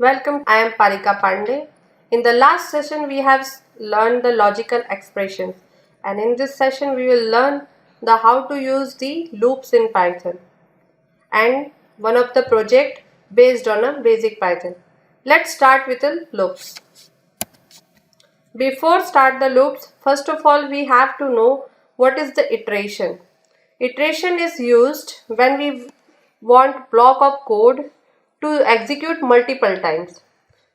Welcome, I am Parika Pandey. In the last session, we have learned the logical expressions, and in this session, we will learn the how to use the loops in Python and one of the project based on a basic Python. Let's start with the loops. Before start the loops, first of all, we have to know what is the iteration. Iteration is used when we want block of code to execute multiple times.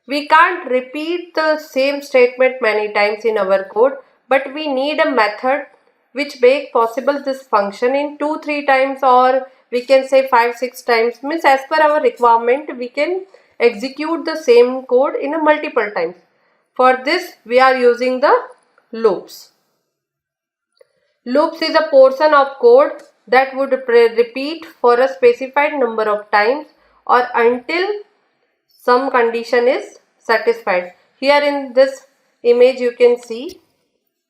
We can't repeat the same statement many times in our code, but we need a method which make possible this function in 2-3 times, or we can say 5-6 times. Means as per our requirement we can execute the same code in a multiple times. For this we are using the loops. Loops is a portion of code that would repeat for a specified number of times or until some condition is satisfied. Here in this image you can see,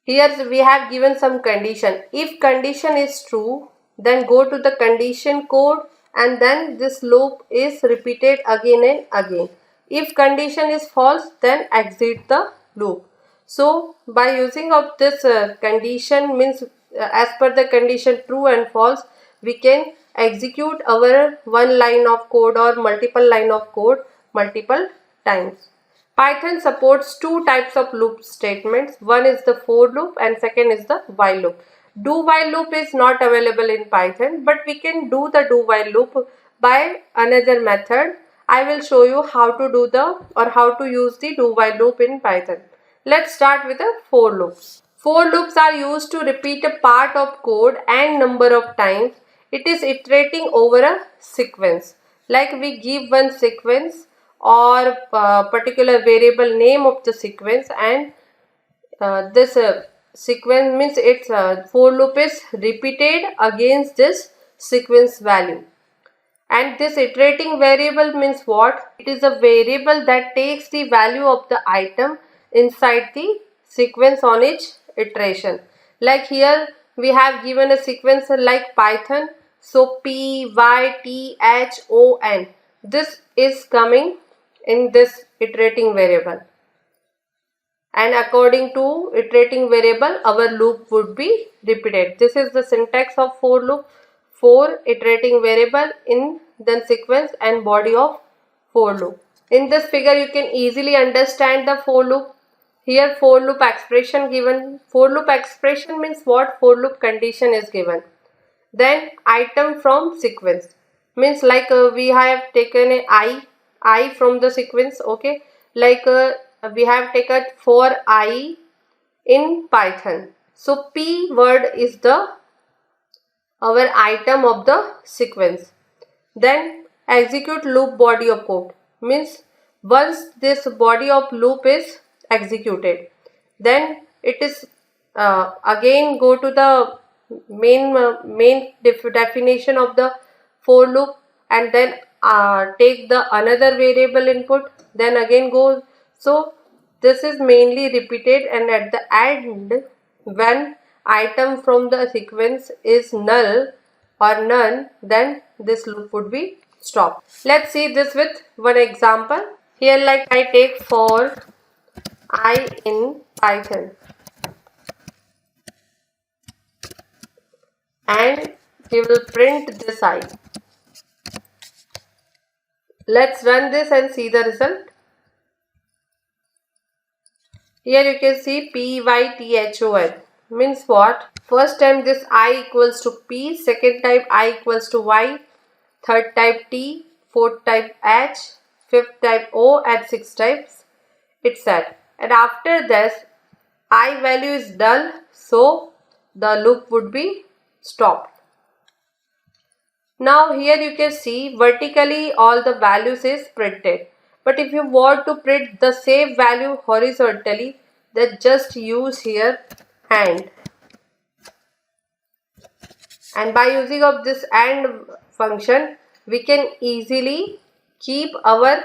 here we have given some condition. If condition is true, then go to the condition code and then this loop is repeated again and again. If condition is false, then exit the loop. So by using of this condition, means as per the condition true and false, we can execute our one line of code or multiple line of code multiple times. Python supports two types of loop statements. One is the for loop and second is the while loop. Do while loop is not available in Python, but we can do the do while loop by another method. I will show you how to do the or how to use the do while loop in Python. Let's start with the for loops. For loops are used to repeat a part of code and number of times. It is iterating over a sequence. Like we give one sequence or particular variable name of the sequence, and this sequence means its for loop is repeated against this sequence value. And this iterating variable means what? It is a variable that takes the value of the item inside the sequence on each iteration. Like here we have given a sequence like Python, so P, Y, T, H, O, N. This is coming in this iterating variable, and according to iterating variable our loop would be repeated. This is the syntax of for loop. For iterating variable in then sequence and body of for loop. In this figure you can easily understand the for loop. Here for loop expression given. For loop expression means what? For loop condition is given. Then item from sequence means like we have taken a I from the sequence. Okay, like we have taken for I in Python. So P word is the our item of the sequence. Then execute loop body of code means once this body of loop is executed, then it is again go to the main definition of the for loop and then take the another variable input, then again go. So this is mainly repeated, and at the end when item from the sequence is null or none, then this loop would be stopped. Let's see this with one example. Here like I take for I in Python and we will print this I. Let's run this and see the result. Here you can see PYTHON means what? First time this I equals to P, second time I equals to Y, third type T, fourth type H, fifth type O, and sixth types it's set. And after this I value is null, so the loop would be stopped. Now here you can see vertically all the values is printed. But if you want to print the same value horizontally, then just use here AND. And by using of this AND function, we can easily keep our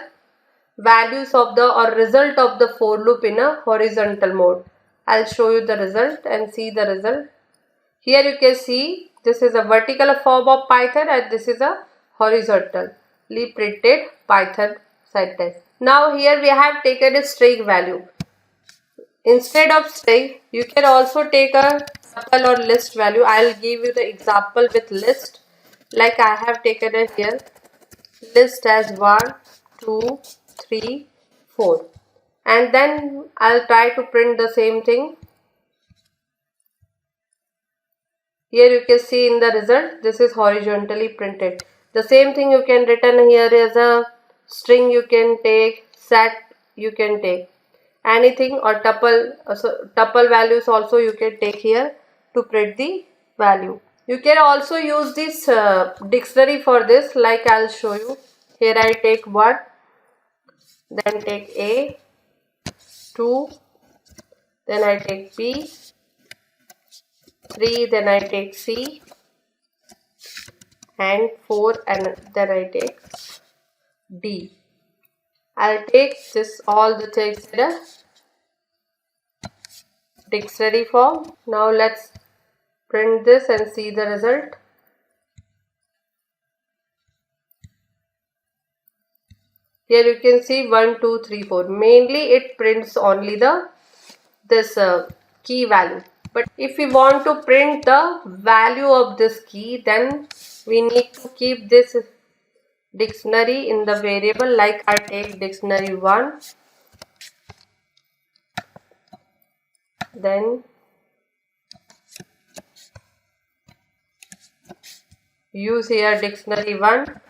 values of the or result of the for loop in a horizontal mode. I'll show you the result and see the result. Here you can see this is a vertical form of Python and this is a horizontally printed Python syntax. Now here we have taken a string value. Instead of string, you can also take a tuple or list value. I'll give you the example with list. Like I have taken it here. List as 1, 2, 3, 4. And then I'll try to print the same thing. Here you can see in the result, this is horizontally printed. The same thing you can written here as a string you can take, set you can take. Anything or tuple, tuple values also you can take here to print the value. You can also use this dictionary for this, like I'll show you. Here I take 1, then take A, 2, then I take B, 3, then I take C, and 4, and then I take D. I'll take this all the things in a dictionary form. Now let's print this and see the result. Here you can see 1, 2, 3, 4. Mainly it prints only the this key value. But if we want to print the value of this key, then we need to keep this dictionary in the variable. Like I take dictionary 1, then use here dictionary 1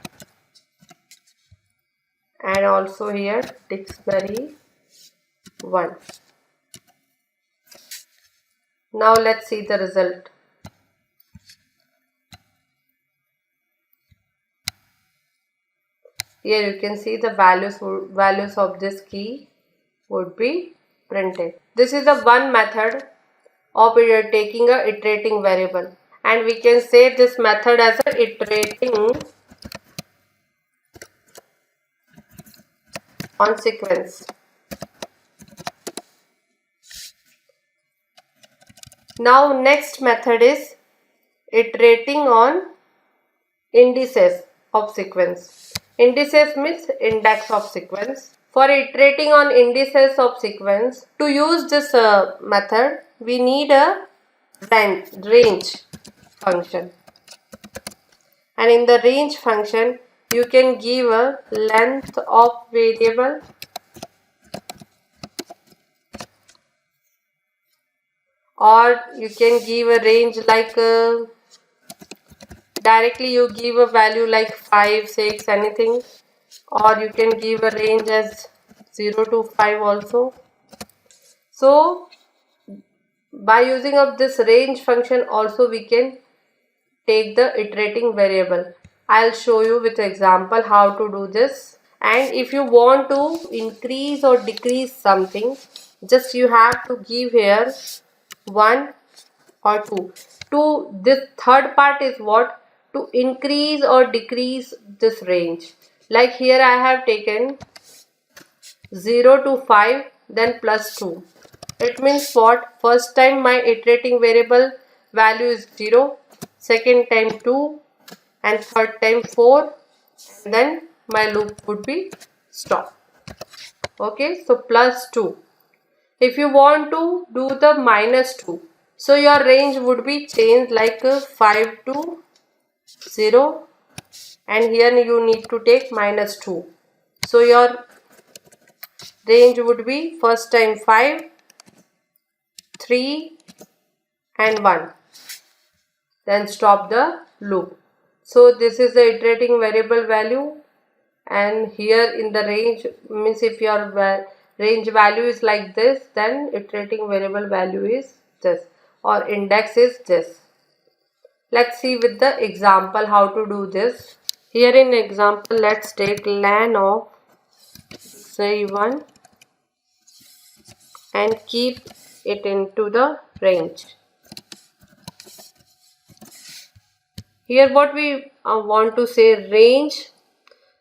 and also here dictionary 1. Now let's see the result. Here you can see the values of this key would be printed. This is the one method of taking a iterating variable, and we can say this method as a iterating on sequence. Now next method is iterating on indices of sequence. Indices means index of sequence. For iterating on indices of sequence, to use this method, we need a range function. And in the range function, you can give a length of variable or you can give a range like directly you give a value like 5, 6, anything, or you can give a range as 0 to 5 also. So by using of this range function also we can take the iterating variable. I'll show you with example how to do this. And if you want to increase or decrease something, just you have to give here 1 or 2. This third part is what? To increase or decrease this range. Like here I have taken 0 to 5, then plus 2. It means what? First time my iterating variable value is 0, second time 2, and third time 4, and then my loop would be stop. Okay, so plus 2. If you want to do the minus 2, so your range would be changed like 5 to 0, and here you need to take minus 2. So your range would be first time 5, 3 and 1. Then stop the loop. So this is the iterating variable value, and here in the range means if your range value is like this, then iterating variable value is this, or index is this. Let's see with the example how to do this. Here in example, let's take len of say 1 and keep it into the range. Here what we want to say, range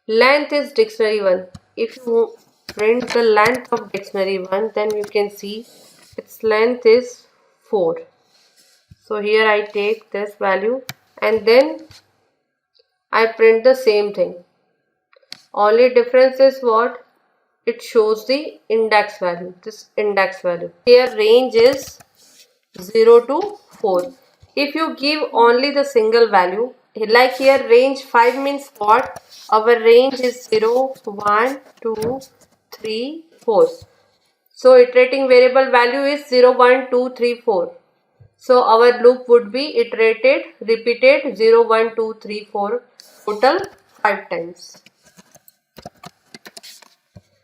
length is dictionary 1. If you print the length of dictionary 1, then you can see its length is 4. So here I take this value and then I print the same thing. Only difference is what? it shows the index value, this index value. Here range is 0 to 4. If you give only the single value, like here range 5 means what? Our range is 0, 1, 2, 3, 4. So iterating variable value is 0, 1, 2, 3, 4. So our loop would be iterated, repeated 0, 1, 2, 3, 4, total 5 times.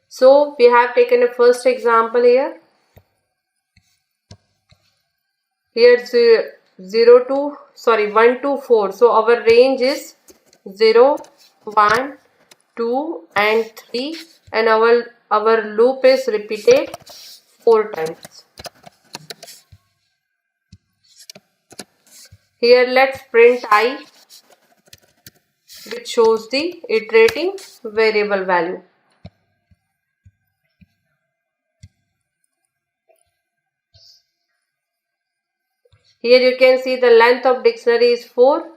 So we have taken a first example here. Here 1 to 4. So our range is 0, 1, 2 and 3, and our loop is repeated 4 times. Here let's print I, which shows the iterating variable value. Here you can see the length of dictionary is 4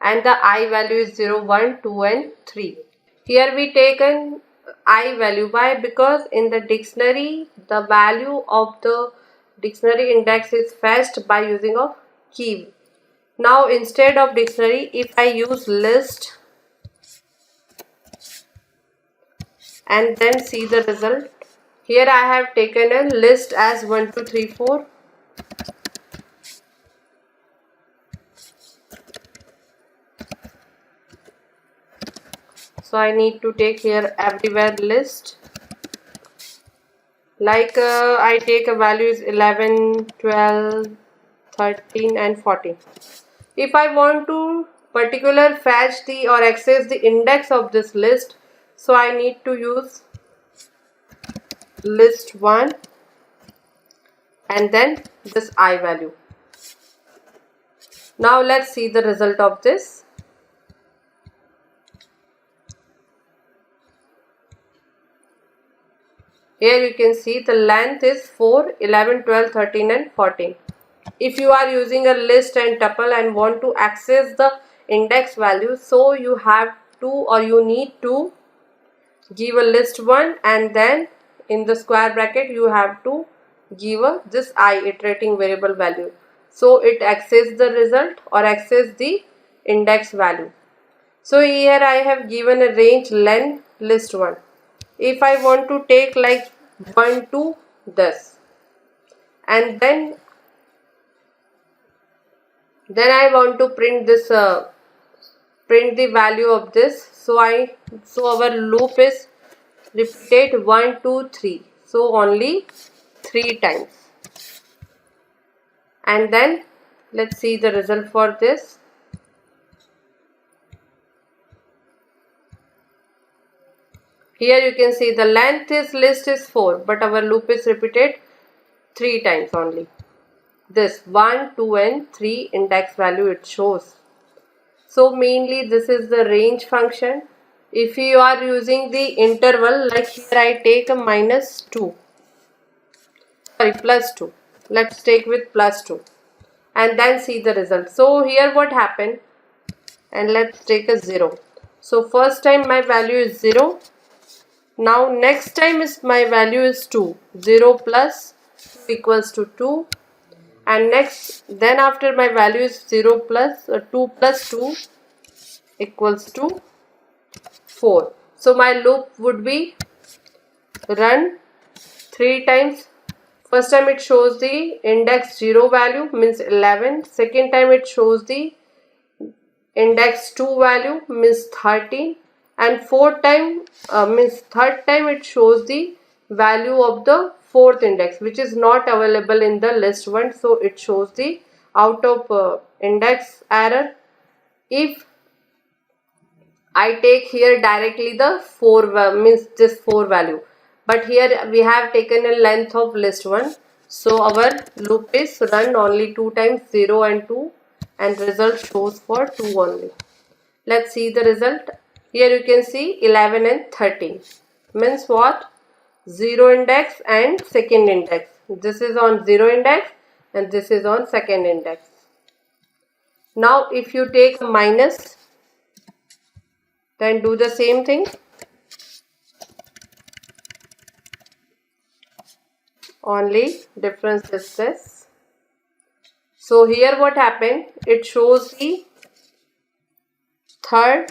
and the I value is 0, 1, 2 and 3. Here we take an I value. Why? Because in the dictionary the value of the dictionary index is fetched by using of key. Now instead of dictionary, if I use list and then see the result. Here I have taken a list as 1, 2, 3, 4. So I need to take here everywhere list. Like I take a values 11, 12, 13 and 14. If I want to particular fetch the or access the index of this list, so I need to use list 1 and then this I value. Now let's see the result of this. Here you can see the length is 4, 11, 12, 13 and 14. If you are using a list and tuple and want to access the index value, so you have to or you need to give a list 1 and then in the square bracket you have to give this I iterating variable value. So it access the result or access the index value. So here I have given a range len list 1. If I want to take like 1 to this and then I want to print this print the value of this, so our loop is repeated 1, 2, 3, so only 3 times. And then let's see the result for this. Here you can see the length is list is 4, but our loop is repeated 3 times only. This 1, 2 and 3 index value it shows. So mainly this is the range function. If you are using the interval, like here I take a plus 2. Let's take with plus 2 and then see the result. So here what happened, and let's take a 0. So first time my value is 0. Now next time is my value is 2. 0 plus 2 equals to 2. And next, then after my value is 0 plus 2 plus 2 equals to 4. So my loop would be run 3 times. First time it shows the index 0 value means 11. Second time it shows the index 2 value means 13. And fourth time means third time it shows the value of the fourth index, which is not available in the list 1. So it shows the out of index error. If I take here directly the 4 means this 4 value, but here we have taken a length of list 1, so our loop is run only 2 times, 0 and 2, and result shows for 2 only. Let's see the result. Here you can see 11 and 13 means what? 0 index and second index. This is on 0 index and this is on second index. Now if you take minus, then do the same thing. only difference is this. So here what happened, it shows the third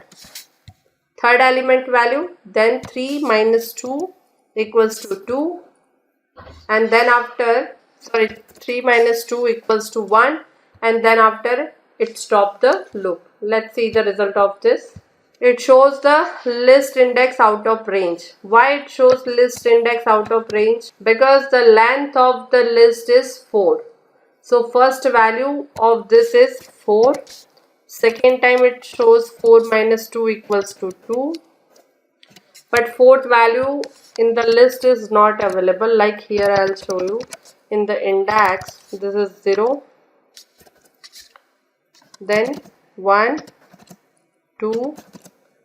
element value, then 3 minus 2 equals to 2, and then after 3 minus 2 equals to 1, and then after it stopped the loop. Let's see the result of this. It shows the list index out of range. Why it shows list index out of range? Because the length of the list is 4. So first value of this is 4. Second time it shows 4 minus 2 equals to 2. But fourth value in the list is not available. Like here I'll show you. In the index, this is 0. Then 1, 2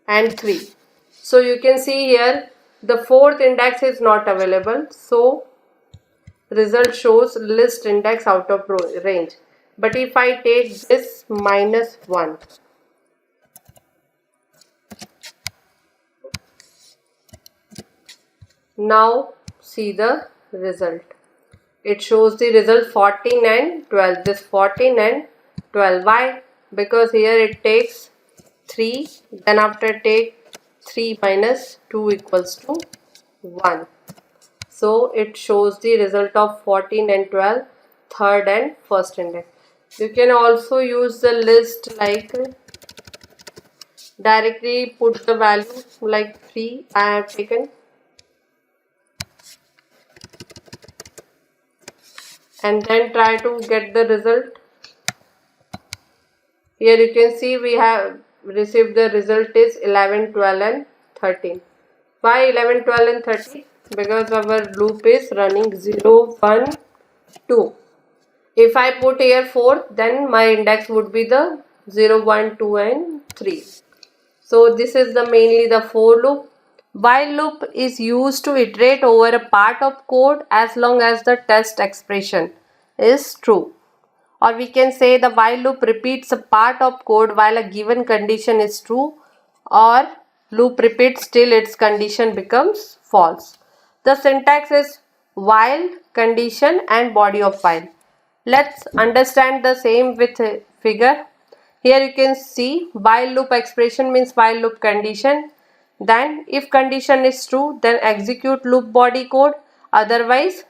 and 3. So you can see here the fourth index is not available. So result shows list index out of range. But if I take this minus 1, now see the result. It shows the result 14 and 12. This 14 and 12. Why? Because here it takes 3, then after take 3 minus 2 equals to 1. So it shows the result of 14 and 12, third and first index. You can also use the list like directly put the value like 3 I have taken, and then try to get the result. Here you can see we have received the result is 11, 12 and 13. Why 11, 12 and 13? Because our loop is running 0, 1, 2. If I put here 4, then my index would be the 0, 1, 2 and 3. So this is the mainly the for loop. While loop is used to iterate over a part of code as long as the test expression is true. Or we can say the while loop repeats a part of code while a given condition is true, or loop repeats till its condition becomes false. The syntax is while, condition and body of while. Let's understand the same with a figure. Here you can see while loop expression means while loop condition. Then if condition is true, then execute loop body code, otherwise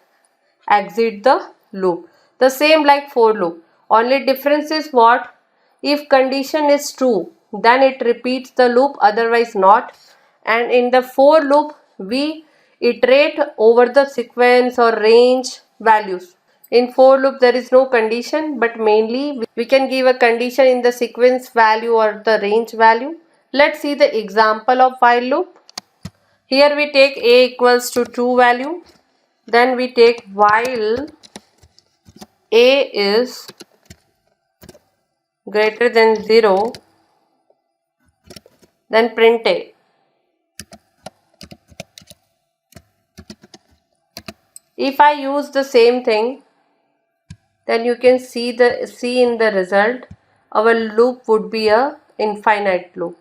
exit the loop. The same like for loop. Only difference is what? If condition is true, then it repeats the loop, otherwise not. And in the for loop, we iterate over the sequence or range values. In for loop, there is no condition, but mainly we can give a condition in the sequence value or the range value. Let's see the example of while loop. Here we take a equals to 2 value. Then we take while a is greater than 0, then print a. If I use the same thing, then you can see in the result our loop would be a infinite loop.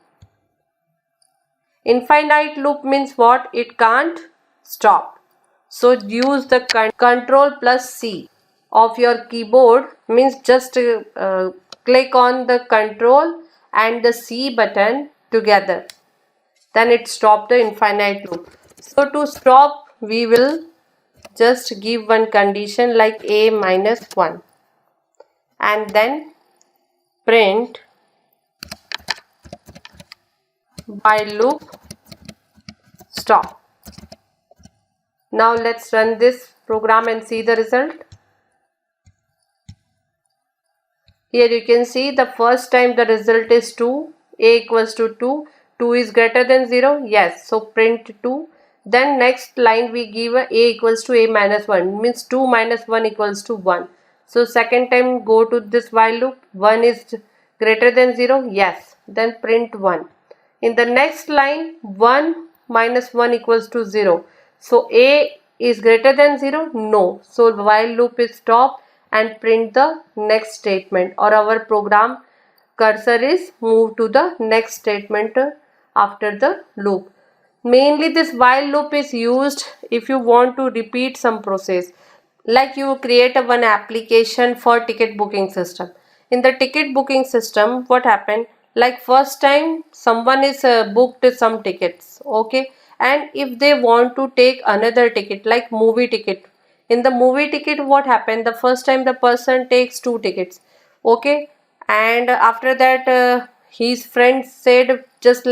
Infinite loop means what? It can't stop. So use the control plus C of your keyboard, means just click on the control and the C button together, then it stopped the infinite loop. So to stop, we will just give one condition like a minus 1 and then print while loop stop. Now let's run this program and see the result. Here you can see the first time the result is 2, a equals to 2, 2 is greater than 0, yes, so print 2. Then next line we give a equals to a minus 1, means 2 minus 1 equals to 1. So second time go to this while loop, 1 is greater than 0, yes, then print 1. In the next line 1 minus 1 equals to 0. So a is greater than 0, no, so while loop is stopped and print the next statement, or our program cursor is moved to the next statement after the loop. Mainly this while loop is used if you want to repeat some process. like you create a one application for ticket booking system. In the ticket booking system, what happened, like first time someone is booked some tickets, okay, and if they want to take another ticket like movie ticket, in the movie ticket what happened, the first time the person takes two tickets, okay, and after that his friend said just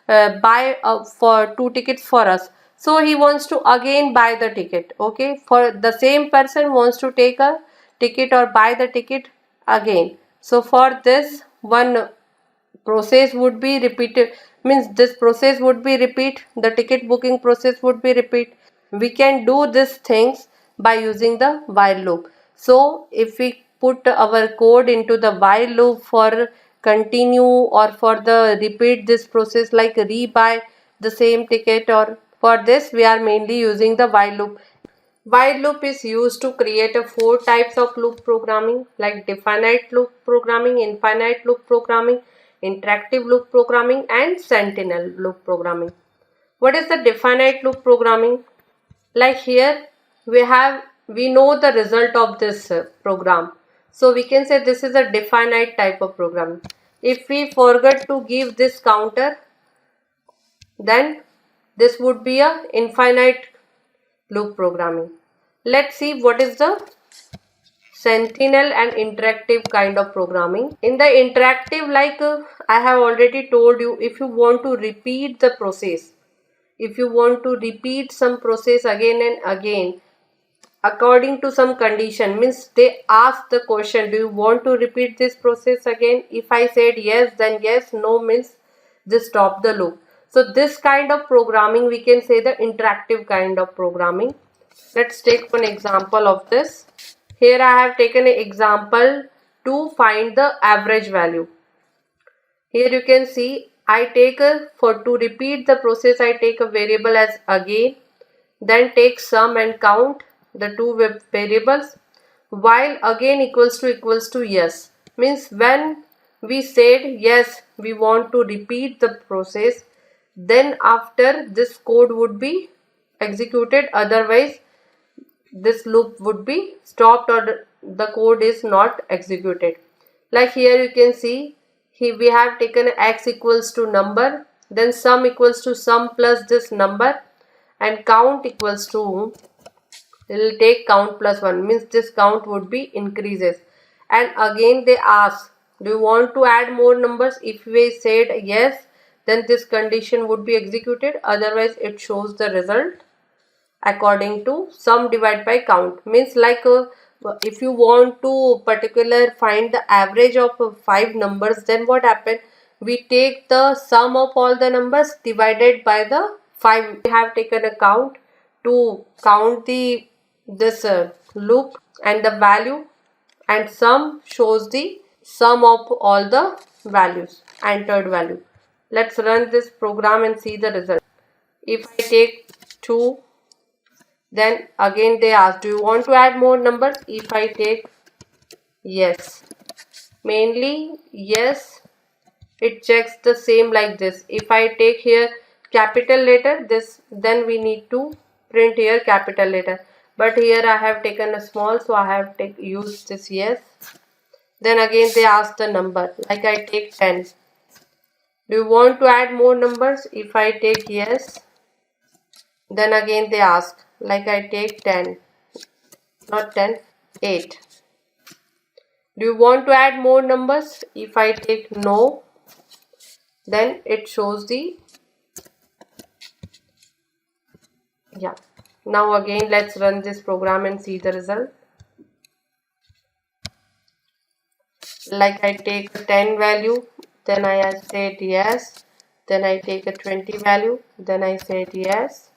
buy for two tickets for us, so he wants to again buy the ticket, okay, for the same person wants to take a ticket or buy the ticket again. So for this one process would be repeated, means this process would be repeat, the ticket booking process would be repeat. We can do these things by using the while loop. So if we put our code into the while loop for continue or for the repeat this process like rebuy the same ticket, or for this we are mainly using the while loop. While loop is used to create a four types of loop programming like definite loop programming, infinite loop programming, interactive loop programming and sentinel loop programming. What is the definite loop programming? Like here we know the result of this program. So we can say this is a definite type of programming. If we forget to give this counter, then this would be a infinite loop programming. Let's see what is the sentinel and interactive kind of programming. In the interactive, like I have already told you, if you want to repeat the process, if you want to repeat some process again and again according to some condition, means they ask the question, do you want to repeat this process again? If I said yes, then yes, no means just stop the loop. So this kind of programming we can say the interactive kind of programming. Let's take one example of this. Here I have taken an example to find the average value. Here you can see I take to repeat the process I take a variable as again, then take sum and count the two variables, while again equals to yes, means when we said yes we want to repeat the process, then after this code would be executed, otherwise this loop would be stopped or the code is not executed. Like here you can see we have taken x equals to number, then sum equals to sum plus this number, and count equals to, it will take count plus 1, means this count would be increases. And again they ask, do you want to add more numbers? If we said yes, then this condition would be executed, otherwise it shows the result according to sum divided by count. Means like if you want to particular find the average of 5 numbers, then what happen, we take the sum of all the numbers divided by the 5. We have taken a count to count the this loop and the value, and sum shows the sum of all the values, entered value. Let's run this program and see the result. If I take 2, then again they ask, do you want to add more numbers? If I take yes, mainly yes, it checks the same like this. If I take here capital letter, this, then we need to print here capital letter, but here I have taken a small, so I have used this yes. Then again they ask the number, like I take 10. Do you want to add more numbers? If I take yes, then again they ask, like I take 10, not 10, 8. Do you want to add more numbers? If I take no, then it shows the, yeah. Now again let's run this program and see the result. Like I take a 10 value, then I said yes, then I take a 20 value, then I said yes,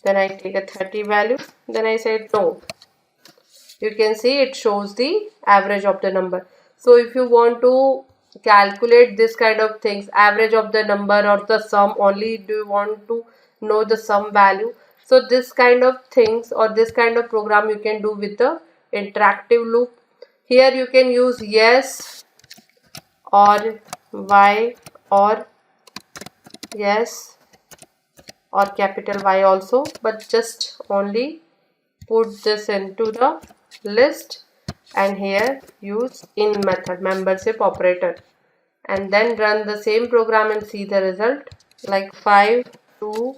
then I take a 30 value, then I said no. You can see it shows the average of the number. So if you want to calculate this kind of things, average of the number or the sum, only do you want to know the sum value, so this kind of things or this kind of program you can do with the interactive loop. Here you can use yes or y or yes or capital Y also, but just only put this into the list and here use in method membership operator and then run the same program and see the result like 5 2.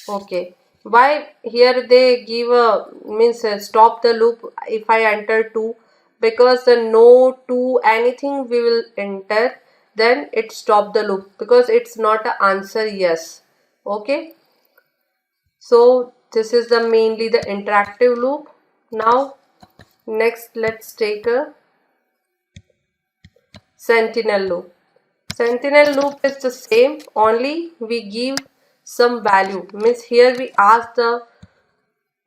Okay, why here they give a means stop the loop if I enter 2, because the no to anything we will enter, then it stop the loop because it's not a answer yes. Okay, so this is the mainly the interactive loop. Now next let's take a sentinel loop. Sentinel loop is the same, only we give some value, means here we ask the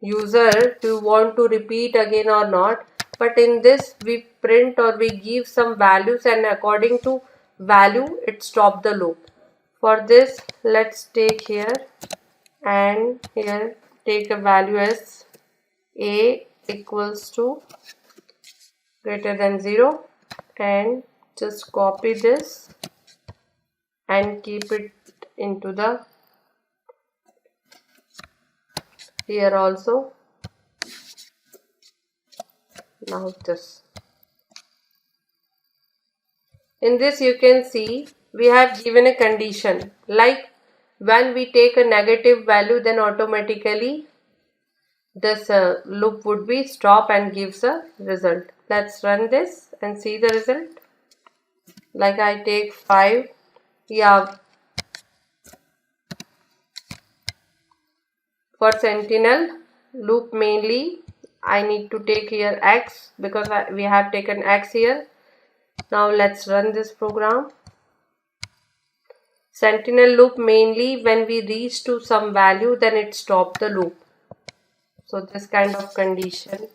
user to want to repeat again or not, but in this we print or we give some values and according to value it stop the loop. For this let's take here and here take a value as a equals to greater than 0 and just copy this and keep it into the here also. Now this, in this you can see we have given a condition like when we take a negative value then automatically this loop would be stop and gives a result. Let's run this and see the result. Like I take 5, yeah, for sentinel loop mainly I need to take here x because we have taken x here. Now let's run this program. Sentinel loop mainly when we reach to some value then it stop the loop. So this kind of condition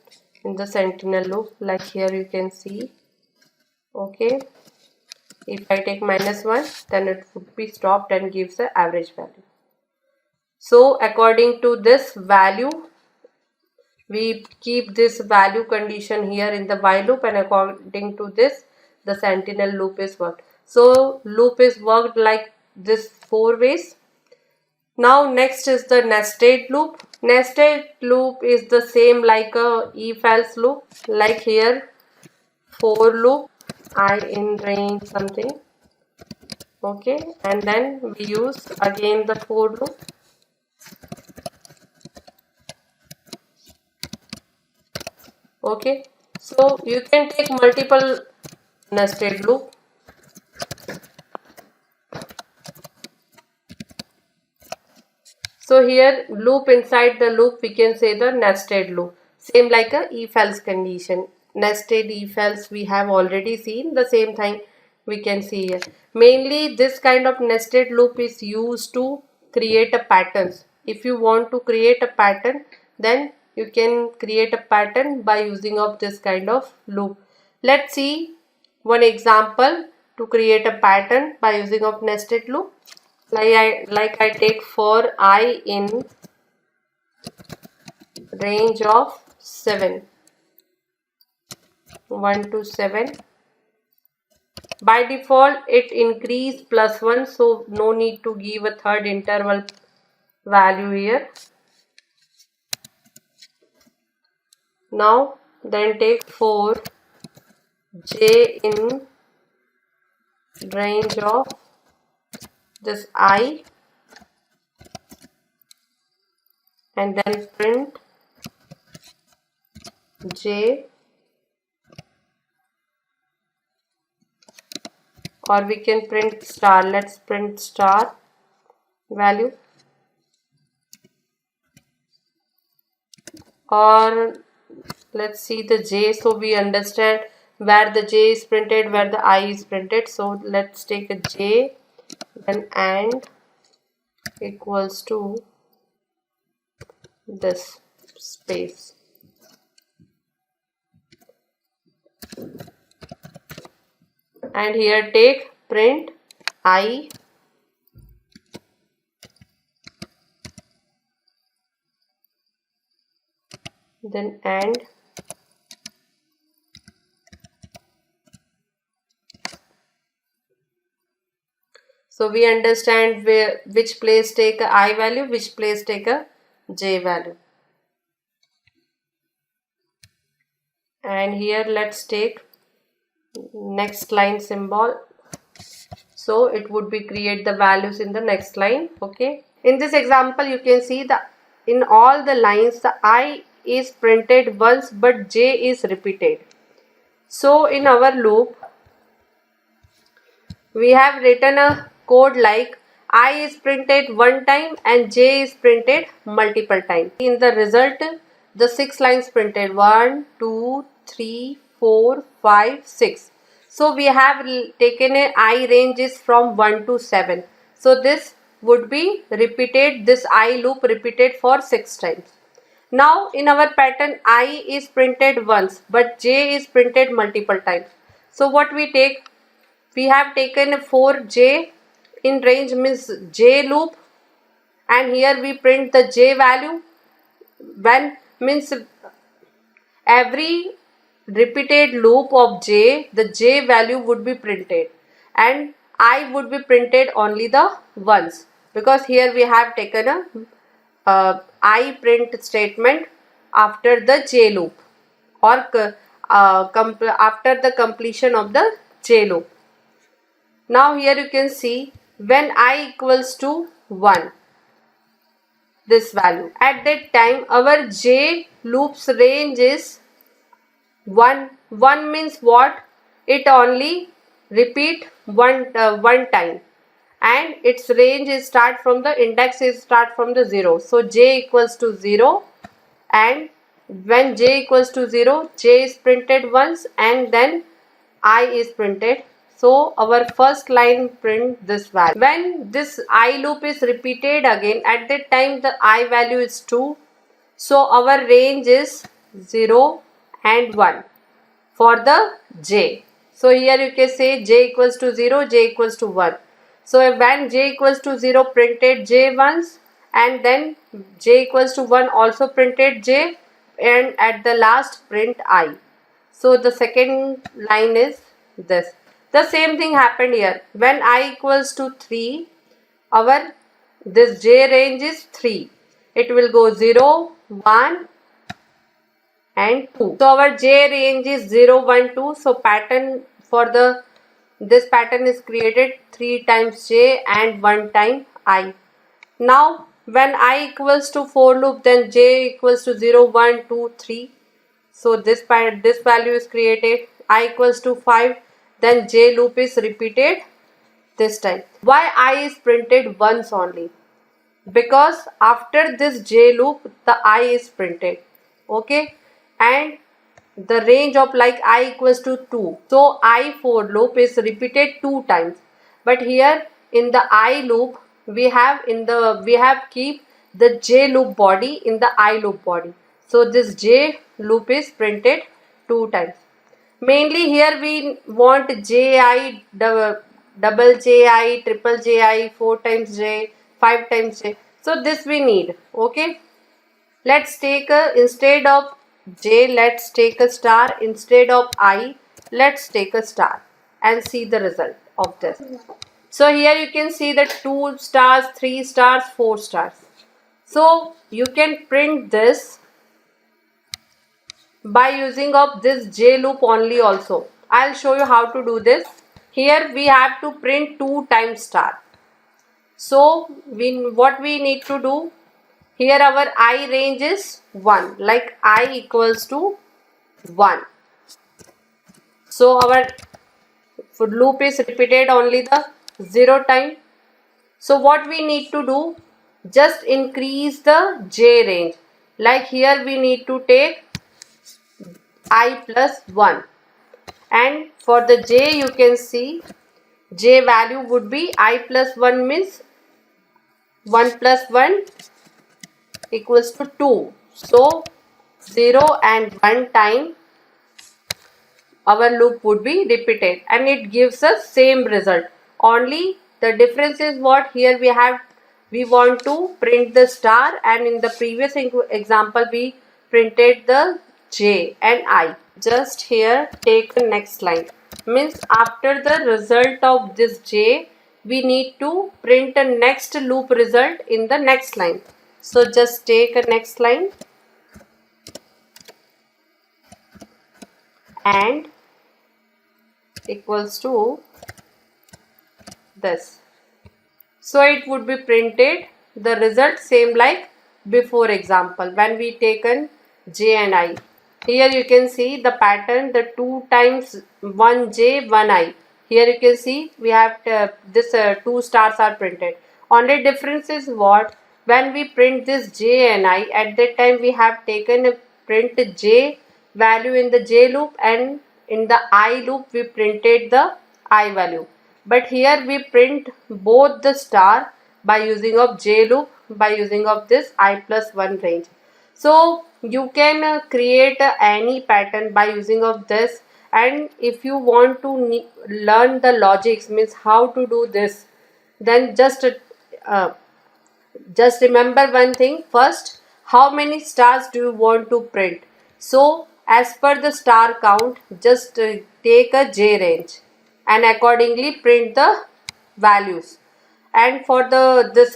in the sentinel loop, like here you can see. Okay, if I take -1 then it would be stopped and gives the average value. So according to this value we keep this value condition here in the while loop and according to this the sentinel loop is worked. So loop is worked like this 4 ways. Now next is the nested loop. Nested loop is the same like a if else loop, like here for loop I in range something. Okay, and then we use again the for loop. Okay, so you can take multiple nested loop. So here loop inside the loop we can say the nested loop, same like a if else condition. Nested if else we have already seen, the same thing we can see here. Mainly this kind of nested loop is used to create a patterns. If you want to create a pattern then you can create a pattern by using of this kind of loop. Let's see one example to create a pattern by using of nested loop. Like I take for I in range of 7, 1 to 7. By default it increase +1, so no need to give a third interval value here. Now then take for j in range of this I and then print j, or we can print star. Let's print star value, or let's see the j so we understand where the j is printed, where the I is printed. So let's take a j then and equals to this space. And here take print I then and so we understand which place take a I value, which place take a j value. And here let's take next line symbol. So it would be create the values in the next line. Okay. In this example, you can see the in all the lines the I is printed once but j is repeated. So in our loop, we have written a code like I is printed one time and j is printed multiple times. In the result, the 6 lines printed 1, 2, 3, 4, 5, 6. So we have taken a I range is from 1 to 7. So this would be repeated, this I loop repeated for 6 times. Now in our pattern I is printed once but j is printed multiple times. So what we take? We have taken for j in range means j loop, and here we print the j value. When means every repeated loop of j, the j value would be printed and I would be printed only the once, because here we have taken a I print statement after the j loop or after the completion of the j loop. Now here you can see when I equals to 1, this value, at that time our j loops range is 1. 1 means what? It only repeat one time, and its range is start from the index is start from the 0. So j equals to 0, and when j equals to 0, j is printed once and then I is printed. So our first line print this value. When this I loop is repeated again, at that time the I value is 2. So our range is 0 and 1 for the j. So here you can say j equals to 0, j equals to 1. So when j equals to 0 printed j once, and then j equals to 1 also printed j, and at the last print I. So the second line is this. The same thing happened here. When I equals to 3, our this j range is 3. It will go 0, 1 and 2. So our j range is 0, 1, 2. So pattern for this pattern is created 3 times j and 1 time I. Now when I equals to 4 loop, then j equals to 0, 1, 2, 3. So this value is created. I equals to 5, then j loop is repeated this time. Why I is printed once only? Because after this j loop the I is printed. Okay, and the range of like I equals to 2. So I for loop is repeated 2 times. But here in the I loop we have keep the j loop body in the I loop body. So this j loop is printed 2 times. Mainly here we want ji, double ji, triple ji, 4 times j, 5 times j. So this we need. Okay. Let's take instead of j, let's take a star. Instead of I, let's take a star and see the result of this. So here you can see the 2 stars, 3 stars, 4 stars. So you can print this by using of this j loop only also. I'll show you how to do this. Here we have to print 2 times star. So what we need to do? Here our I range is 1, like I equals to 1. So our for loop is repeated only the 0 time. So what we need to do? Just increase the j range. Like here we need to take I plus 1. And for the j you can see j value would be I plus 1 means 1 plus 1 equals to 2. So 0 and 1 time our loop would be repeated and it gives us same result. Only the difference is what here we want to print the star, and in the previous example we printed the j and I. Just here take the next line. Means after the result of this j we need to print a next loop result in the next line. So just take a next line and equals to this. So it would be printed the result same like before example when we taken j and I. Here you can see the pattern, the 2 times 1j 1I. Here you can see we have this 2 stars are printed. Only difference is what, when we print this j and I, at that time we have taken a print j value in the j loop, and in the I loop we printed the I value. But here we print both the star by using of j loop, by using of this I plus 1 range. So you can create any pattern by using of this. And if you want to learn the logics, means how to do this, then just remember one thing. First, how many stars do you want to print? So as per the star count, just take a j range and accordingly print the values. And for the this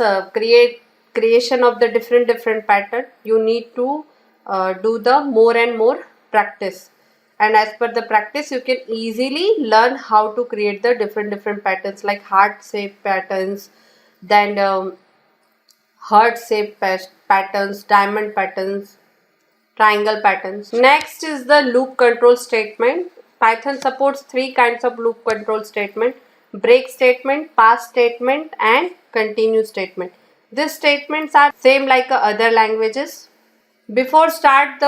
creation of the different pattern, you need to do the more and more practice. And as per the practice, you can easily learn how to create the different patterns like heart shape patterns, then heart shape patterns, diamond patterns, triangle patterns. Next is the loop control statement. Python supports 3 kinds of loop control statement: break statement, pass statement, and continue statement. These statements are same like other languages. Before start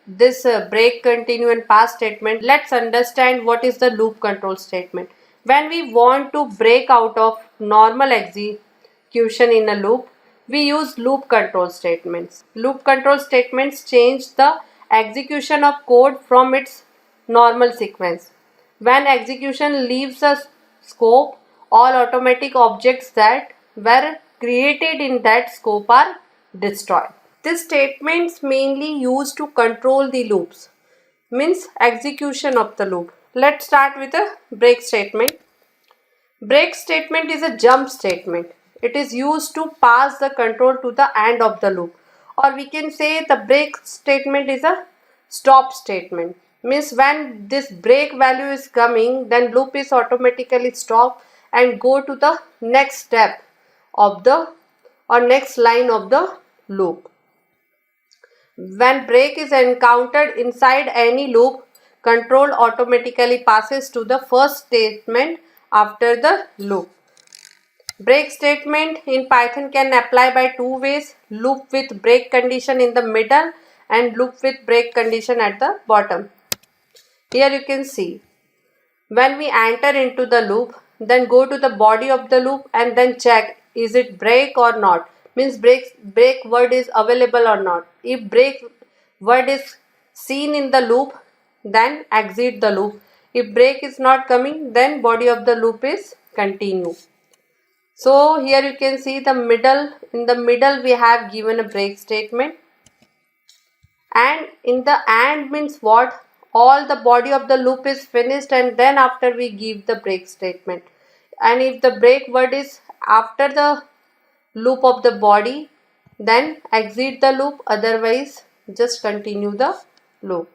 this break, continue, and pass statement, let's understand what is the loop control statement. When we want to break out of normal execution in a loop, we use loop control statements. Loop control statements change the execution of code from its normal sequence. When execution leaves a scope, all automatic objects that were created in that scope are destroyed. These statements mainly used to control the loops, means execution of the loop. Let's start with a break statement. Break statement is a jump statement. It is used to pass the control to the end of the loop. Or we can say the break statement is a stop statement. Means when this break value is coming, then loop is automatically stopped and go to the next step of the or next line of the loop. When break is encountered inside any loop, control automatically passes to the first statement after the loop. Break statement in Python can apply by 2 ways: loop with break condition in the middle and loop with break condition at the bottom. Here you can see when we enter into the loop, then go to the body of the loop and then check is it break or not, means break word is available or not. If break word is seen in the loop, then exit the loop. If break is not coming, then body of the loop is continue. So here you can see the middle, in the middle we have given a break statement, and in the end means what, all the body of the loop is finished and then after we give the break statement. And if the break word is after the loop of the body, then exit the loop, otherwise just continue the loop.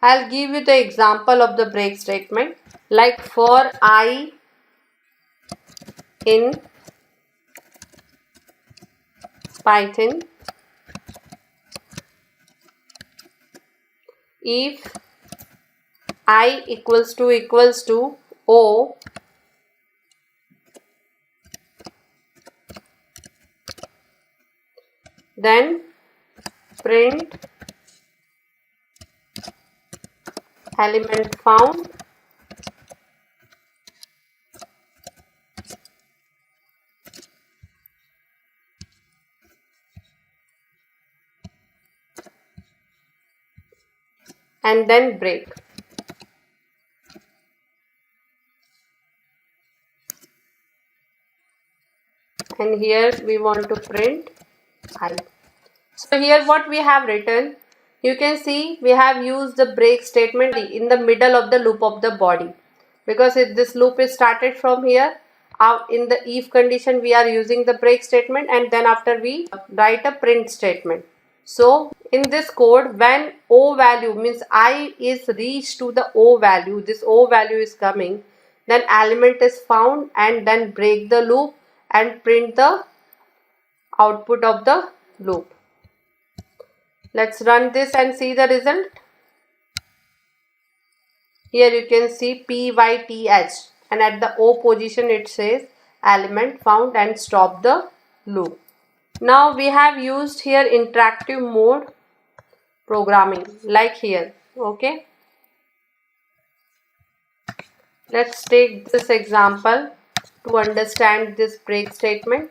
I'll give you the example of the break statement, like for I in Python, if I equals to O, then print element found and then break. And here we want to print I. So here what we have written, you can see we have used the break statement in the middle of the loop of the body, because if this loop is started from here, in the if condition we are using the break statement, and then after we write a print statement. So in this code, when O value means I is reached to the O value, this O value is coming, then element is found, and then break the loop and print the output of the loop. Let's run this and see the result. Here you can see PYTH, and at the O position it says element found and stop the loop. Now we have used here interactive mode programming like here. Okay. Let's take this example to understand this break statement.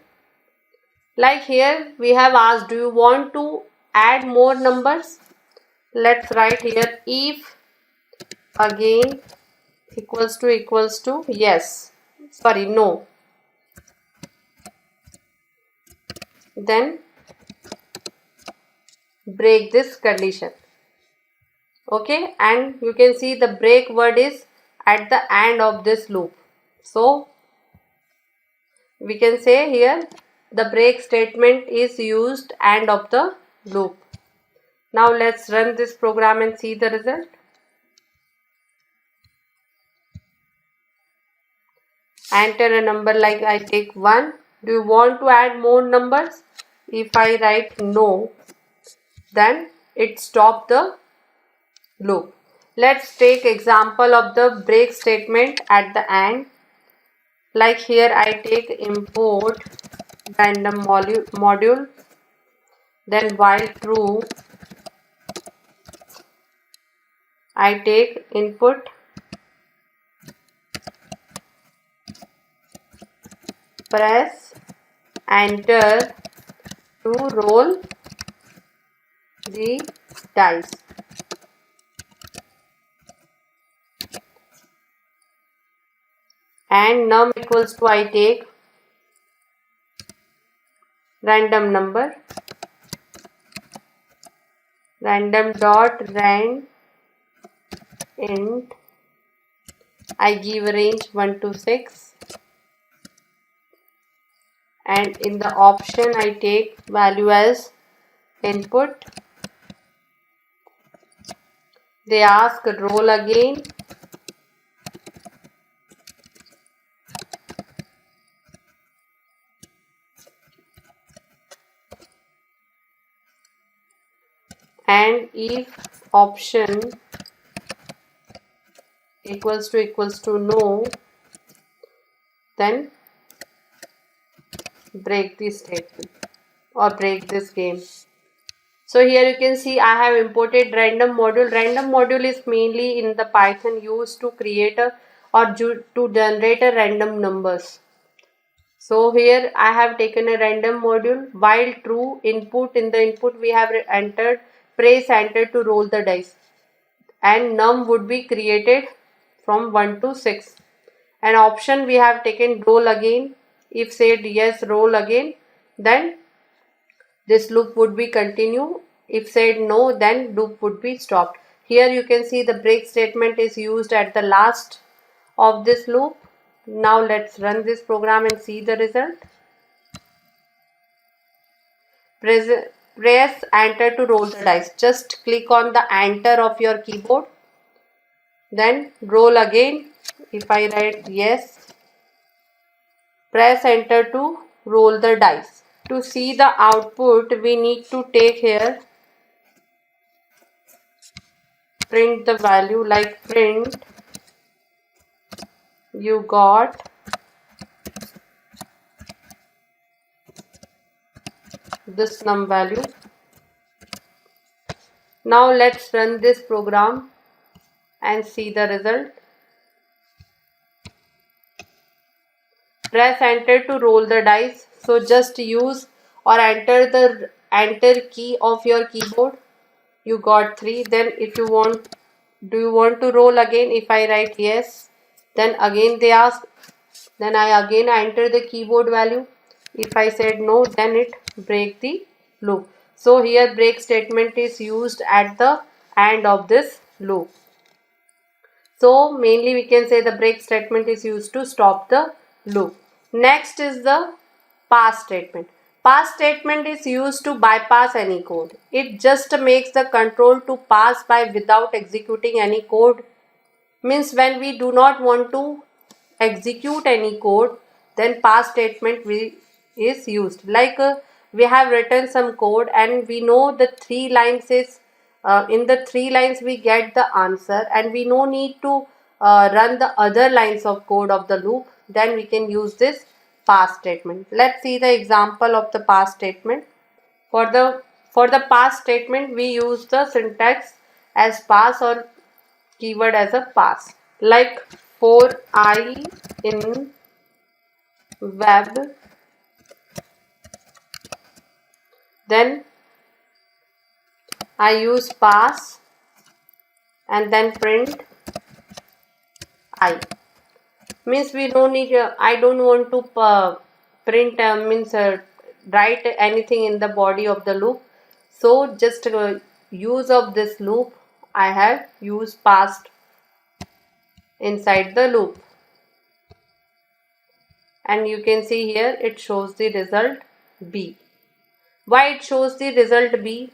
Like here we have asked, do you want to add more numbers? Let's write here if again equals to yes, sorry, no. Then break this condition. Okay, and you can see the break word is at the end of this loop. So we can say here the break statement is used end of the loop. Now let's run this program and see the result. Enter a number, like I take 1. Do you want to add more numbers? If I write no, then it stops the loop. Let's take example of the break statement at the end. Like here I take import random module, then while true I take input press enter to roll the dice. And num equals to I take random number, random dot rand int, I give range 1 to 6, and in the option I take value as input. They ask roll again, and if option equals to no, then break this statement or break this game. So here you can see I have imported random module. Random module is mainly in the Python used to create a or to generate a random numbers. So here I have taken a random module. While true input, in the input we have entered press enter to roll the dice, and num would be created from 1 to 6. And option we have taken roll again. If said yes, roll again, then this loop would be continue. If said no, then loop would be stopped. Here you can see the break statement is used at the last of this loop. Now let's run this program and see the result. Press enter to roll the dice. Just click on the enter of your keyboard. Then roll again. If I write yes, press enter to roll the dice. To see the output, we need to take here print the value, like print you got this num value. Now let's run this program and see the result. Press enter to roll the dice. So just use or enter the enter key of your keyboard. You got 3. Then if you want, do you want to roll again? If I write yes, then again they ask, then I again enter the keyboard value. If I said no, then it break the loop. So here break statement is used at the end of this loop. So mainly we can say the break statement is used to stop the loop. Next is the pass statement. Pass statement is used to bypass any code. It just makes the control to pass by without executing any code. Means when we do not want to execute any code, then pass statement is used. Like we have written some code and we know the 3 lines is in the 3 lines we get the answer, and we no need to run the other lines of code of the loop. Then we can use this pass statement. Let's see the example of the pass statement. For the pass statement, we use the syntax as pass or keyword as a pass. Like for I in web, then I use pass and then print I. Means we don't need, I don't want to print, write anything in the body of the loop. So just use of this loop, I have used passed inside the loop. And you can see here it shows the result B. Why it shows the result B?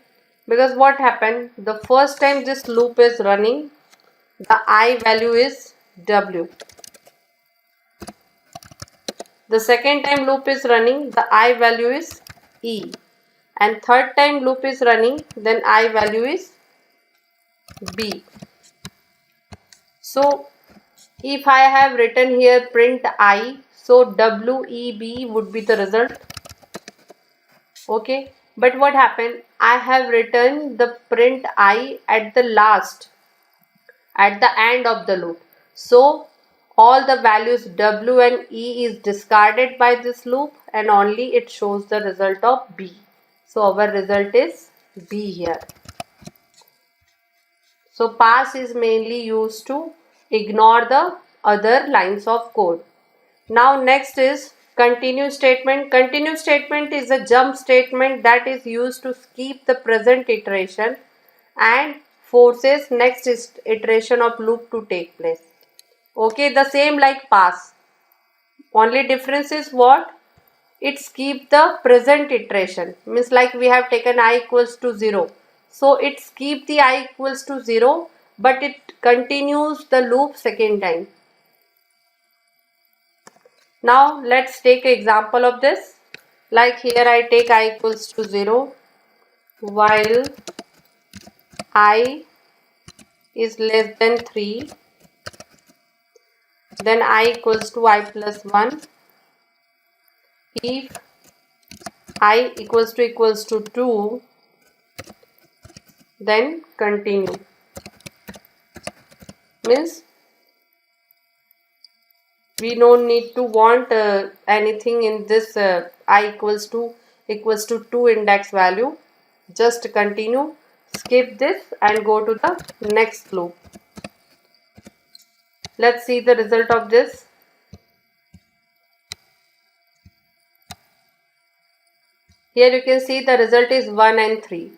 Because what happened, the first time this loop is running, the I value is W. The second time loop is running, the I value is E. And third time loop is running, then I value is B. So if I have written here print I, so WEB would be the result. Okay, but what happened, I have written the print I at the last, at the end of the loop. So all the values W and E is discarded by this loop, and only it shows the result of B. So our result is B here. So pass is mainly used to ignore the other lines of code. Now next is continue statement. Continue statement is a jump statement that is used to skip the present iteration and forces next iteration of loop to take place. Okay, the same like pass. Only difference is what? It skips the present iteration. Means like we have taken I equals to 0. So it skips the I equals to 0, but it continues the loop second time. Now let's take an example of this. Like here I take I equals to 0 while I is less than 3. Then I equals to I plus 1. If I equals to 2, then continue. Means we don't need to want anything in this I equals to 2 index value. Just continue, skip this and go to the next loop. Let's see the result of this. Here you can see the result is 1 and 3.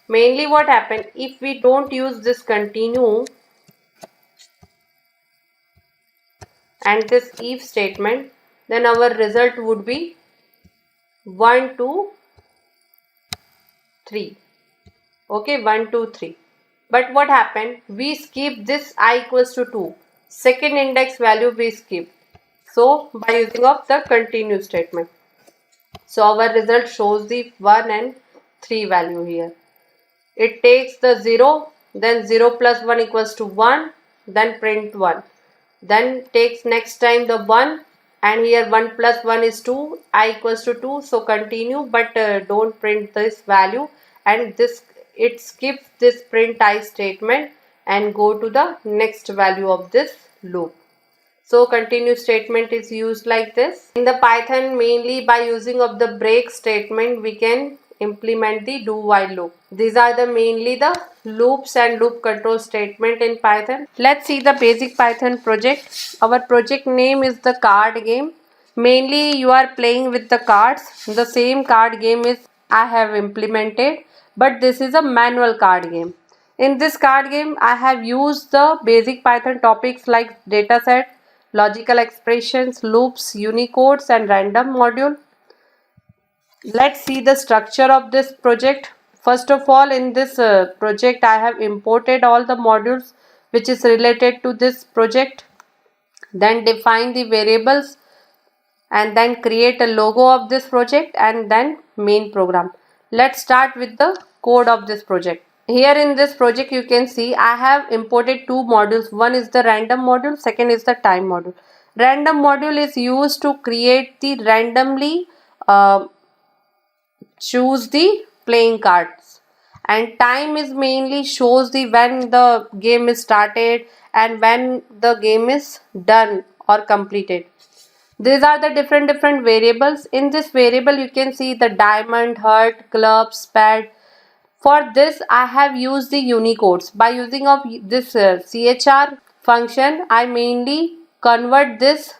Mainly what happened, if we don't use this continue and this if statement, then our result would be 1, 2, 3. Okay, 1, 2, 3. But what happened, we skip this I equals to 2. Second index value we skip. So by using of the continue statement. So our result shows the 1 and 3 value here. It takes the 0, then 0 plus 1 equals to 1, then print 1. Then takes next time the 1, and here 1 plus 1 is 2, I equals to 2, so continue, but don't print this value, and this it skips this print I statement and go to the next value of this loop. So continue statement is used like this. In the Python, mainly by using of the break statement, we can implement the do while loop. These are the mainly the loops and loop control statement in Python. Let's see the basic Python project. Our project name is the card game. Mainly you are playing with the cards. The same card game is I have implemented, but this is a manual card game. In this card game, I have used the basic Python topics like dataset, logical expressions, loops, unicodes, and random module. Let's see the structure of this project. First of all, in this project, I have imported all the modules which is related to this project. Then define the variables and then create a logo of this project and then main program. Let's start with the code of this project. Here in this project you can see I have imported two modules. One is the random module, second is the time module. Random module is used to create the randomly choose the playing cards, and time is mainly shows the when the game is started and when the game is done or completed. These are the different variables. In this variable you can see the diamond, heart, club, spade. For this I have used the unicodes. By using of this chr function, I mainly convert this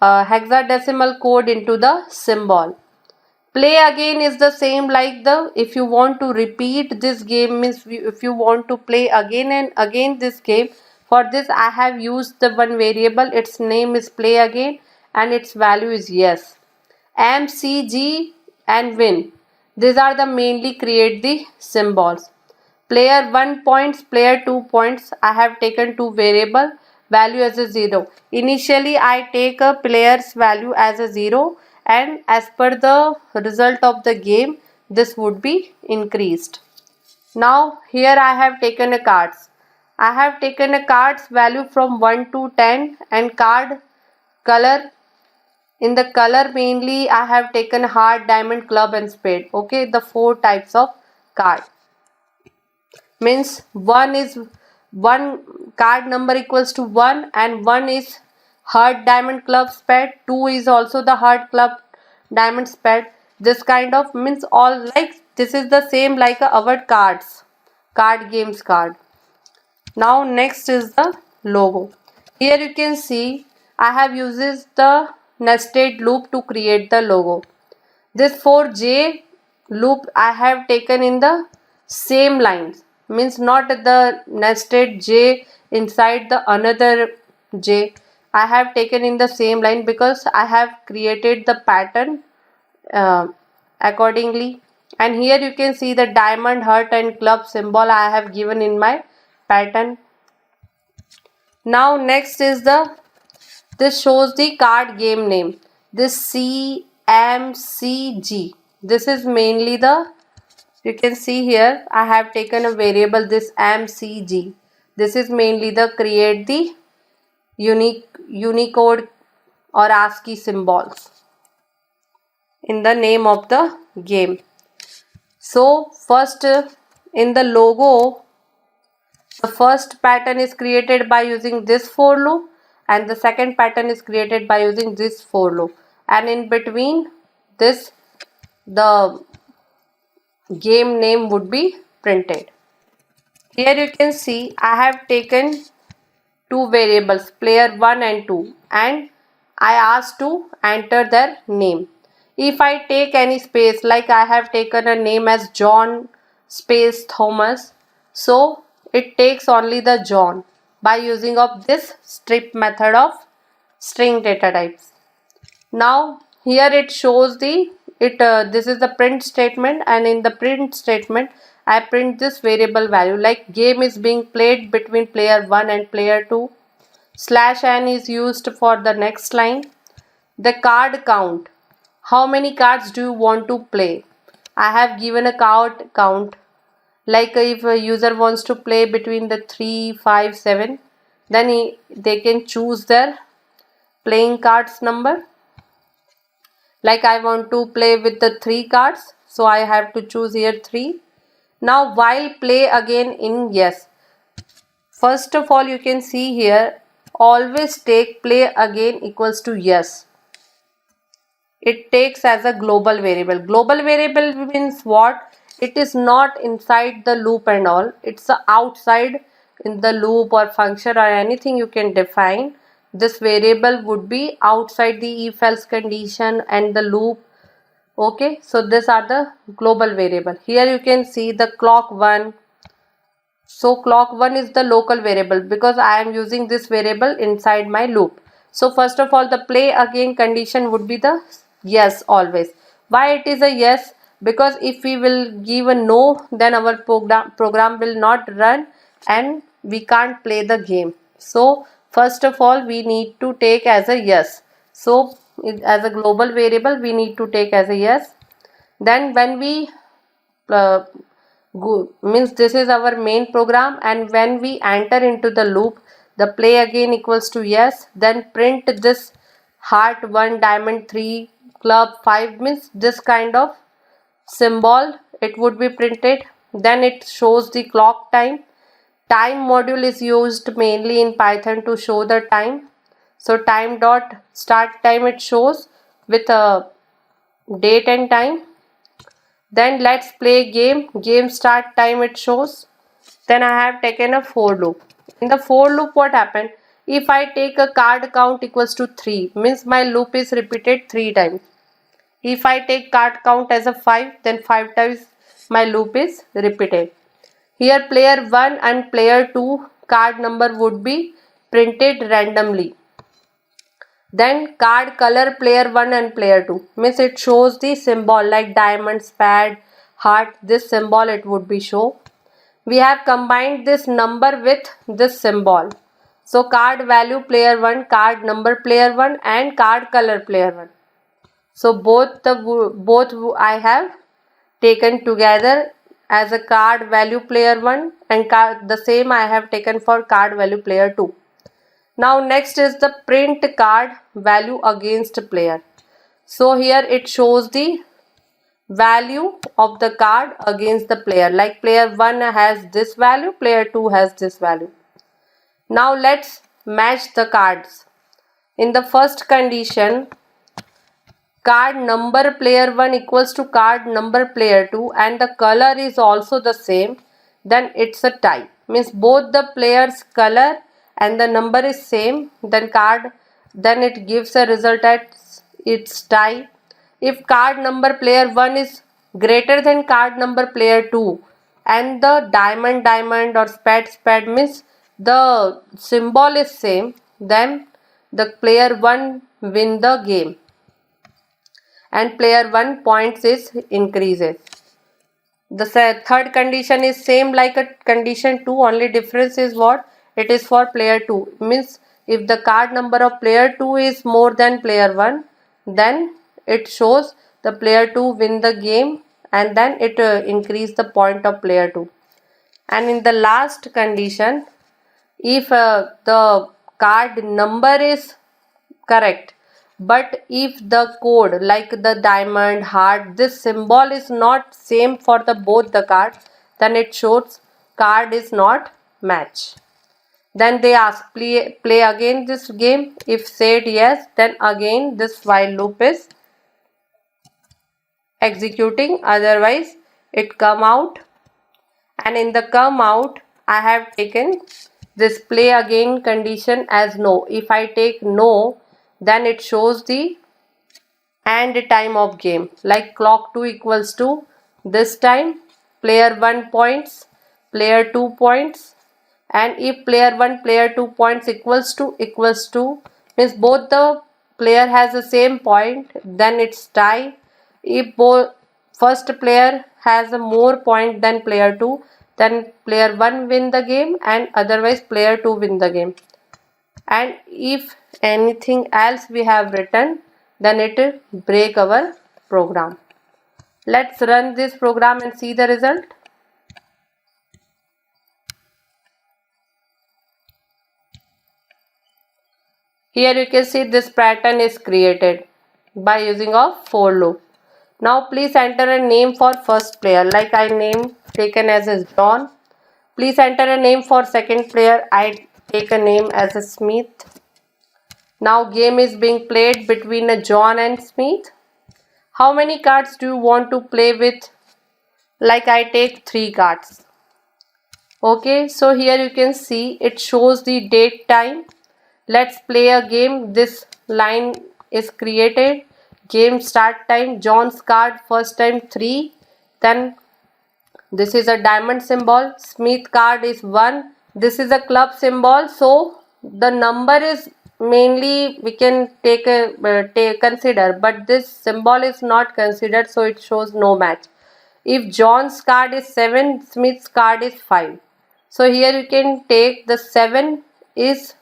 hexadecimal code into the symbol. Play again is the same like the, if you want to repeat this game, means if you want to play again and again this game, for this I have used the one variable, its name is play again and its value is yes. MCG and win, these are the mainly create the symbols. Player 1 points, player 2 points, I have taken two variable, value as a 0. Initially I take a player's value as a 0 and as per the result of the game this would be increased. Now here I have taken a cards. I have taken a cards value from 1 to 10 and card color. In the color mainly I have taken heart, diamond, club and spade. Okay, the four types of card. Means one card number equals to 1 and 1 is heart, diamond, club, spade. 2 is also the heart, club, diamond, spade. This kind of means all like this is the same like our cards, card games card. Now next is the logo. Here you can see I have uses the nested loop to create the logo. This 4J loop I have taken in the same lines, means not the nested J inside the another J. I have taken in the same line because I have created the pattern accordingly. And here you can see the diamond, heart and club symbol I have given in my pattern. Now next is the, this shows the card game name, this CMCG. This is mainly the, you can see here I have taken a variable this MCG. This is mainly the create the Unicode or ASCII symbols in the name of the game. So first in the logo, the first pattern is created by using this for loop and the second pattern is created by using this for loop, and in between this the game name would be printed. Here you can see I have taken two variables, player 1 and 2, and I asked to enter their name. If I take any space, like I have taken a name as John space Thomas, so it takes only the John by using of this strip method of string data types. Now here it shows the this is the print statement, and in the print statement I print this variable value like game is being played between player 1 and player 2. /n is used for the next line. The card count, how many cards do you want to play? I have given a card count, like if a user wants to play between the 3, 5, 7, then they can choose their playing cards number. Like I want to play with the 3 cards, so I have to choose here 3. Now while play again in yes, first of all you can see here always take play again equals to yes. It takes as a global variable. Global variable means what? It is not inside the loop and all, it's outside in the loop or function or anything you can define. This variable would be outside the if else condition and the loop. Okay, so these are the global variable. Here you can see the clock 1. So clock 1 is the local variable because I am using this variable inside my loop. So first of all, the play again condition would be the yes always. Why it is a yes? Because if we will give a no, then our program will not run and we can't play the game. So first of all, we need to take as a yes. So as a global variable, we need to take as a yes. Then when we uh, means this is our main program, and when we enter into the loop, the play again equals to yes, then print this heart 1, diamond 3, club 5, means this kind of symbol it would be printed. Then it shows the clock time. Time module is used mainly in Python to show the time. So time dot start time it shows with a date and time. Then let's play game. Game start time it shows. Then I have taken a for loop. In the for loop, what happened? If I take a card count equals to 3, means my loop is repeated 3 times. If I take card count as a 5, then 5 times my loop is repeated. Here player 1 and player 2 card number would be printed randomly. Then card color player 1 and player 2, means it shows the symbol like diamond, spade, heart. This symbol it would be show. We have combined this number with this symbol. So card value player 1, card number player 1 and card color player 1. So both I have taken together as a card value player 1 and the same I have taken for card value player 2. Now next is the print card value against player. So here it shows the value of the card against the player, like player 1 has this value, player 2 has this value. Now let's match the cards. In the first condition, card number player 1 equals to card number player 2 and the color is also the same, then it's a tie. Means both the players color and the number is same, then it gives a result as it's tie. If card number player 1 is greater than card number player 2 and the diamond or spade means the symbol is same, then the player 1 win the game and player 1 points is increases. The third condition is same like a condition 2, only difference is what? It is for player 2. Means if the card number of player 2 is more than player 1, then it shows the player 2 win the game and then it increase the point of player 2. And in the last condition, if the card number is correct, but if the code like the diamond, heart, this symbol is not same for the both the cards, then it shows card is not match. Then they ask play again this game. If said yes, then again this while loop is executing, otherwise it come out. And in the come out, I have taken this play again condition as no. If I take no, then it shows the and time of game, like clock 2 equals to this time, player 1 points, player 2 points, and if player 1 player 2 points equals to means both the player has the same point, then it's tie. If both first player has a more point than player 2, then player 1 win the game and otherwise player 2 win the game. And if anything else we have written, then it will break our program. Let's run this program and see the result. Here you can see this pattern is created by using a for loop. Now please enter a name for first player, like I name taken as a John. Please enter a name for second player. I take a name as a Smith. Now game is being played between a John and Smith. How many cards do you want to play with? Like I take 3 cards. Okay, so here you can see it shows the date time. Let's play a game. This line is created. Game start time. John's card first time 3. Then this is a diamond symbol. Smith card is 1. This is a club symbol. So the number is mainly we can consider, but this symbol is not considered, so it shows no match. If John's card is 7, Smith's card is 5. So here you can take the 7 is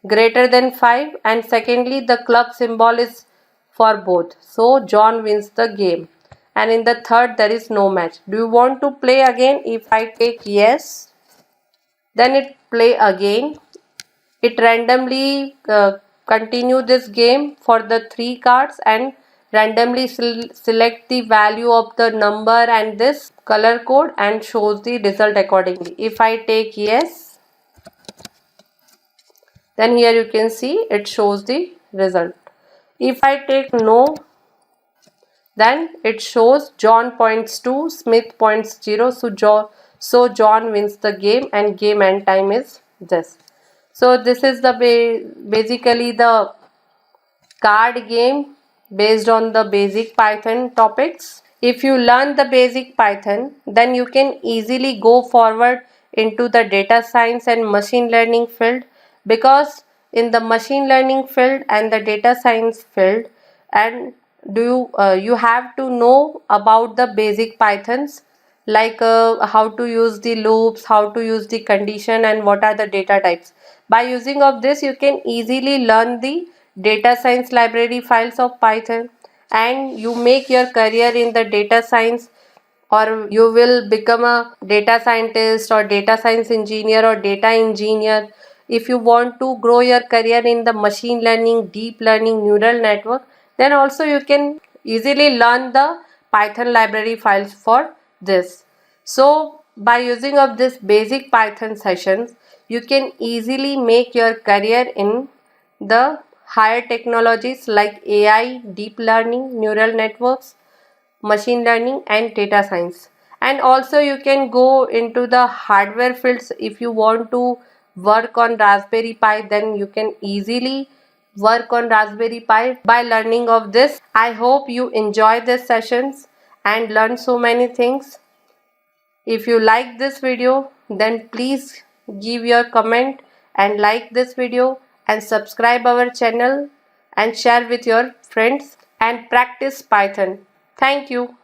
greater than 5, and secondly the club symbol is for both. So John wins the game. And in the third there is no match. Do you want to play again? If I take yes, then it play again. It randomly continue this game for the 3 cards and randomly select the value of the number and this color code and shows the result accordingly. If I take yes, then here you can see it shows the result. If I take no, then it shows John points 2, Smith points 0. So John wins the game and game end time is this. So this is the basically the card game based on the basic Python topics. If you learn the basic Python, then you can easily go forward into the data science and machine learning field, because in the machine learning field and the data science field, and you have to know about the basic Pythons, like how to use the loops, how to use the condition, and what are the data types. By using of this, you can easily learn the data science library files of Python, and you make your career in the data science, or you will become a data scientist or data science engineer or data engineer. If you want to grow your career in the machine learning, deep learning, neural network, then also you can easily learn the Python library files for this. So by using of this basic Python sessions, you can easily make your career in the higher technologies like AI, deep learning, neural networks, machine learning and data science. And also you can go into the hardware fields. If you want to work on Raspberry Pi, then you can easily work on Raspberry Pi by learning of this. I hope you enjoy these sessions and learn so many things. If you like this video, then please give your comment and like this video and subscribe our channel and share with your friends and practice Python. Thank you.